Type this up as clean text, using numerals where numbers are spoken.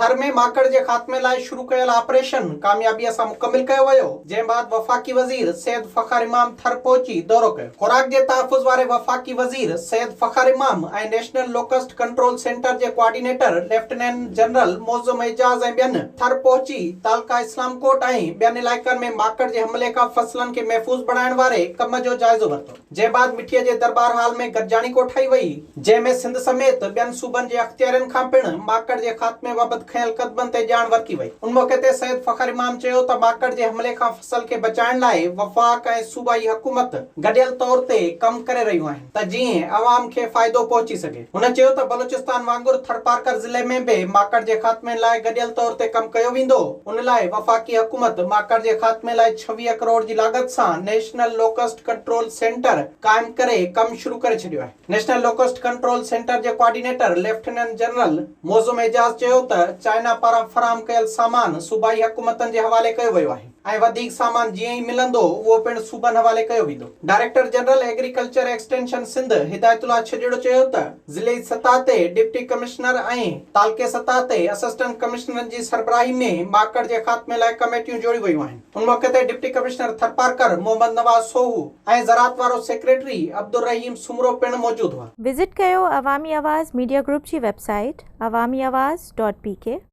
थर में माकड़ जे खात्मे लाइ शुरू कयल ऑपरेशन कामयाबीअ सां मुकमिल कयो वियो, जंहिं बाद वफ़ाक़ी वज़ीर सैयद फ़ख़र इमाम थर पहुची दौरो कयो। खुराक जे तहफ़्फ़ुज़ वारे वफ़ाक़ी वज़ीर सैयद फ़ख़र इमाम ऐं नेशनल लोकस्ट कंट्रोल सेंटर जे कोऑर्डिनेटर लेफ्टिनेंट जनरल मौज़ुम एजाज़ ऐं ॿियनि थर पहुची तालका इस्लामकोट ऐं ॿियनि इलाइक़नि में माकड़ जे हमले खां फसलनि खे महफ़ूज़ बणाइण वारे कम जो जाइज़ो वरितो। जंहिं बाद मिठीअ जे दरबार हाल में गॾिजाणी कोठाई वई, जंहिं में सिंध समेत ॿियनि सूबनि जे अख़्तियारनि खां पिणु माकड़ जे ख़ात्मे बाबति खयल क़दमनि ते ॼाण वरिती वई। उन मौक़े ते सैयद फ़ख़र इमाम चयो त माकड़ जे हमले खां फसल खे बचाइण लाइ वफ़ाक़ ऐं सूबाई हुकूमत गॾियल तौर ते कम करे रहियूं आहिनि त जीअं अवाम खे फ़ाइदो पहुची सघे। हुन चयो त बलूचिस्तान वांगुरु थरपारकर ज़िले में बि माकड़ जे ख़ात्मे लाइ गॾियल तौर ते कम कयो वेंदो। उन लाइ वफ़ाक़ी हुकूमत माकड़ जे ख़ात्मे लाइ 26 करोड़ जी लागत सां नेशनल लोकस्ट कंट्रोल सेंटर क़ाइम करे कम शुरू करे छॾियो आहे। नेशनल लोकस्ट कंट्रोल सेंटर जे कोऑर्डिनेटर लेफ्टिनेंट जनरल मौज़ुम एजाज़ चयो त चाइना पारां फराहम कयल सामान सूबाई हुकूमतनि जे हवाले कयो वियो आहे ऐं वधीक सामान जीअं ई मिलंदो उहो पिणु सूबनि हवाले कयो वेंदो। Director general agriculture extension Sindh Hidayatullah Chhajro चयो त ज़िले सतह ते डिप्टी कमिश्नर ऐं तालके सतह ते असिस्टेंट कमिश्नरनि जी सरबराही में माकड़ जे ख़ात्मे लाइ कमेटियूं जोड़ियूं वयूं आहिनि। उन मौक़े ते डिप्टी कमिश्नर थरपारकर मोहम्मद नवाज़ सोहू ऐं ज़राअत वारो सेक्रेटरी अब्दुर रहीम सुमरो पिणु मौजूद हुआ। विजिट कयो अवामी आवाज़ मीडिया ग्रुप जी वेबसाइट awamiawaz.pk।